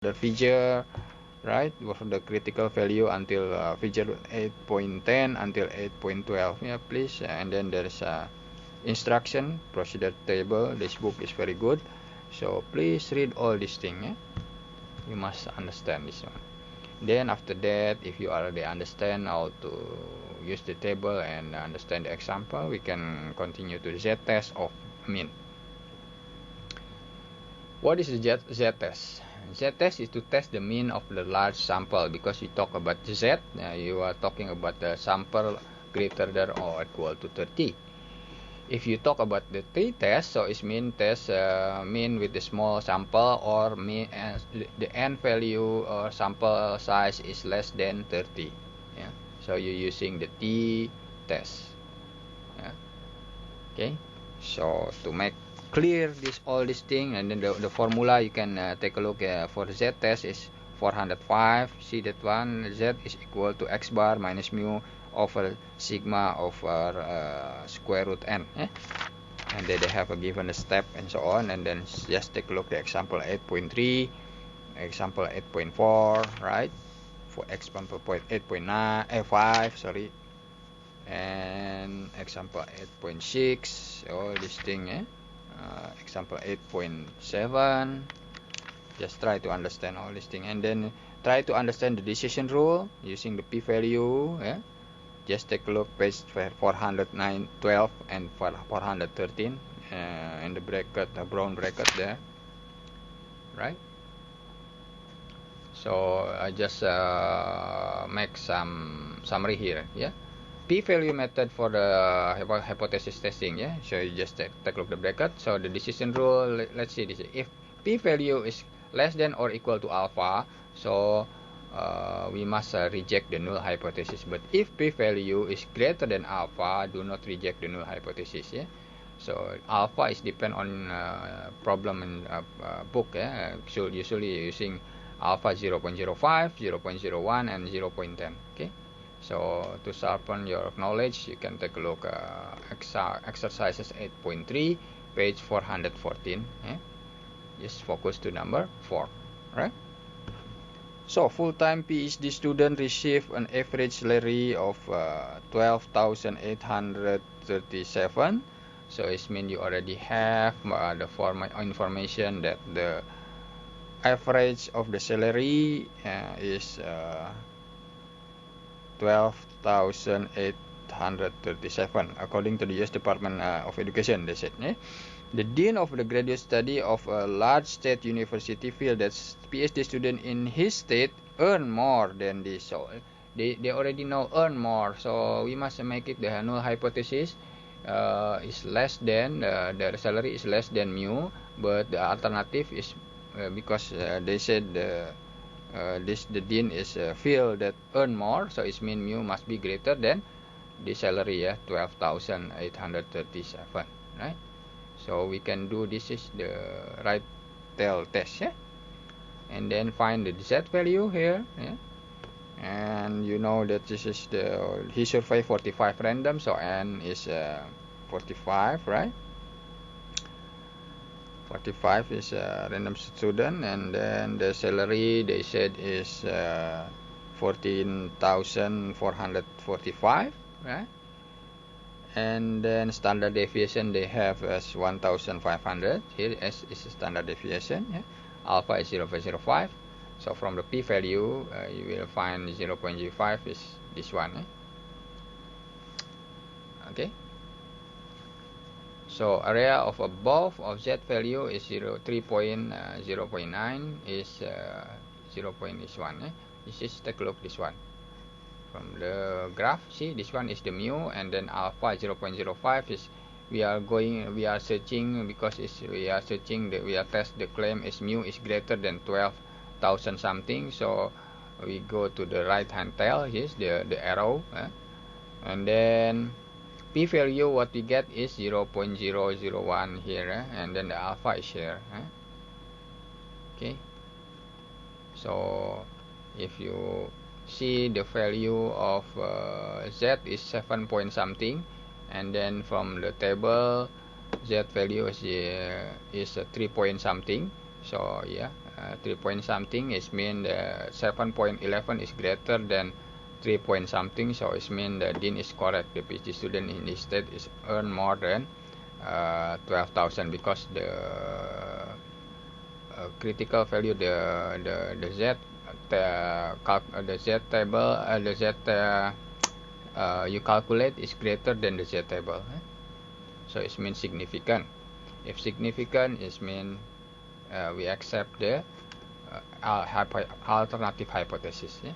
the figure, right, for the critical value until figure 8.10 until 8.12, yeah, please. And then there's instruction procedure table. This book is very good, so please read all these things, yeah? You must understand this one. Then after that, if you already understand how to use the table and understand the example, we can continue to the z-test of mean. What is the z-test? Z-test is to test the mean of the large sample, because we talk about z, you are talking about the sample greater than or equal to 30. If you talk about the t-test, so it's mean test mean with the small sample, or mean the n value or sample size is less than 30. Yeah, so you're using the t-test. Yeah. Okay, so to make clear all this thing, and then the formula you can take a look for the z-test is 405. See that one, z is equal to x bar minus mu over sigma over square root n, and then they have a given step and so on. And then just take a look at example 8.3, example 8.4, right, for example 8.5, sorry, and example 8.6, all this thing, example 8.7. just try to understand all this thing, and then try to understand the decision rule using the p-value. Just take a look page 412 and 413 in the bracket, the brown bracket there, right? So I just make some summary here. P-value method for the hypothesis testing. So you just take a look at the bracket. So the decision rule, let's see this. If p-value is less than or equal to alpha, so we must reject the null hypothesis. But if p-value is greater than alpha, do not reject the null hypothesis. So alpha is depend on problem in book. So usually using alpha 0.05, 0.01, and 0.10. Okay. So to sharpen your knowledge, you can take a look exercises 8.3, page 414. Just focus to number 4, right? So full-time PhD student receive an average salary of 12,837. So it means you already have the information that the average of the salary is 12,837 according to the U.S. Department of Education. They said. The dean of the graduate study of a large state university feel that PhD student in his state earn more than this. So they already know earn more. So we must make it the null hypothesis is less than the salary is less than mu. But the alternative is because they said the dean is feel that earn more. So it means mu must be greater than the salary. 12,837. Right. So we can do this is the right tail test, and then find the z value here, and you know that this is he surveyed 45 random, so n is 45, right? 45 is a random student, and then the salary they said is 14,445, right? And then standard deviation they have as 1,500. Here S is standard deviation. Alpha is 0.05. So from the p-value, you will find 0.05 is this one. Okay. So area of above of z value is 3.0.9 is 0.1. This is take a look this one. From the graph, see this one is the mu, and then alpha 0.05 is we are searching because we are test the claim is mu is greater than 12,000 something. So we go to the right hand tail. Here's the arrow, and then p value what we get is 0.001 here, and then the alpha is here. Okay. So if you see the value of z is 7 point something, and then from the table z value is 3 point something. So yeah, 3 point something is mean the 7.11 is greater than 3 point something, so it mean the Dean is correct. The PhD student in this state is earn more than 12,000 because the critical value, the Z the Z table, the Z you calculate is greater than the Z table. So it means significant. If significant, it mean we accept the alternative hypothesis. Yeah?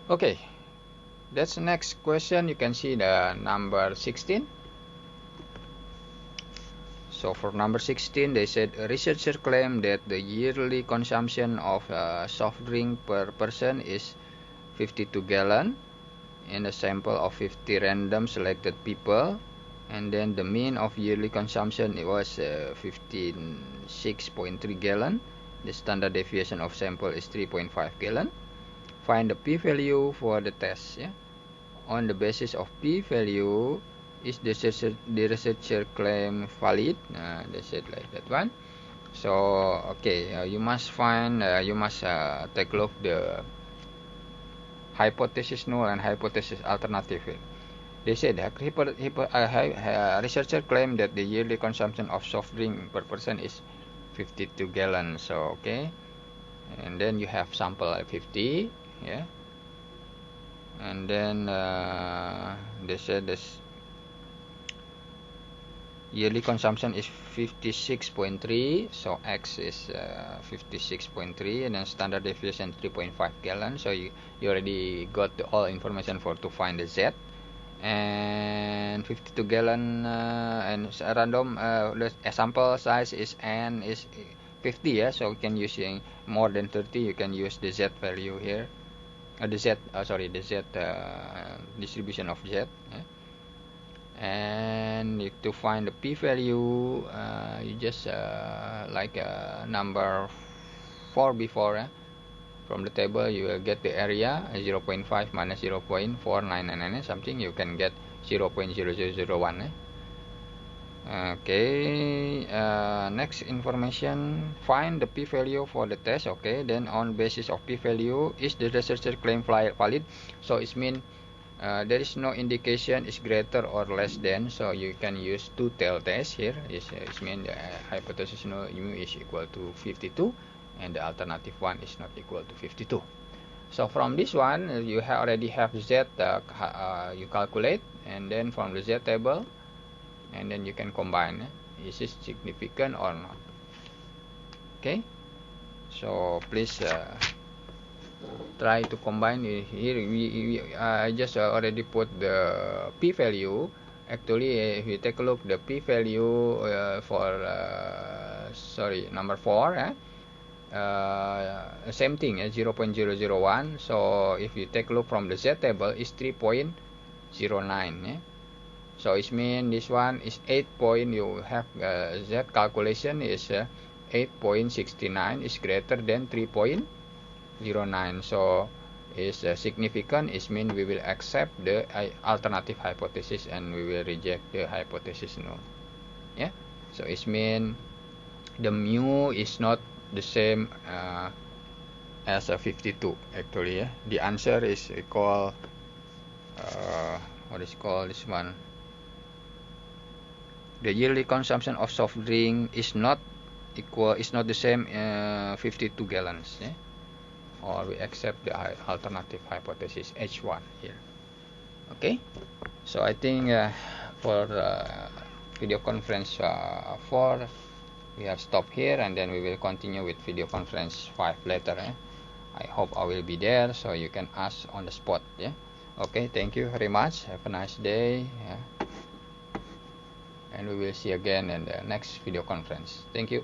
Okay, that's the next question. You can see the number 16. So for number 16, they said a researcher claimed that the yearly consumption of soft drink per person is 52 gallon in a sample of 50 random selected people, and then the mean of yearly consumption it was 56.3 gallon. The standard deviation of sample is 3.5 gallon. Find the p-value for the test. Yeah? On the basis of p-value, is the researcher claim valid? They said like that one. So okay, you must find, you must take a look the hypothesis null and hypothesis alternative. They said that researcher claimed that the yearly consumption of soft drink per person is 52 gallons. So okay, and then you have sample 50, yeah, and then they said this yearly consumption is 56.3, so X is 56.3, and then standard deviation 3.5 gallons. So you already got all information for to find the Z, and 52 gallon and random the sample size is N is 50, yeah. So you can use more than 30. You can use the Z value here, the Z distribution of Z. Yeah? And to find the p-value, you just like number 4 before. From the table you will get the area 0.5 minus 0.4999 something. You can get 0.0001. Okay, next information, find the p-value for the test. Okay, then on basis of p-value, is the researcher claim valid? So it means there is no indication is greater or less than, so you can use two-tailed test here. It means the hypothesis mu is equal to 52 and the alternative one is not equal to 52. So from this one you already have Z, you calculate, and then from the Z table, and then you can combine, is it significant or not. Okay, so please try to combine it. Here I just already put the p-value. Actually, if you take a look, the p-value for number 4, same thing, 0.001. So if you take a look from the Z table, is 3.09. So it means this one is 8 point. You have Z calculation is 8.69 is greater than 3.09. So is significant. It means we will accept the alternative hypothesis and we will reject the hypothesis null. Yeah. So it means the mu is not the same as a 52 actually. Yeah. The answer is equal. What is called this one? The yearly consumption of soft drink is not equal. Is not the same 52 gallons. Yeah. Or we accept the alternative hypothesis H1 here. Okay, so I think for video conference 4 we have stopped here, and then we will continue with video conference 5 later. I hope I will be there, so you can ask on the spot. Yeah. Okay, thank you very much. Have a nice day. Yeah. And we will see again in the next video conference. Thank you.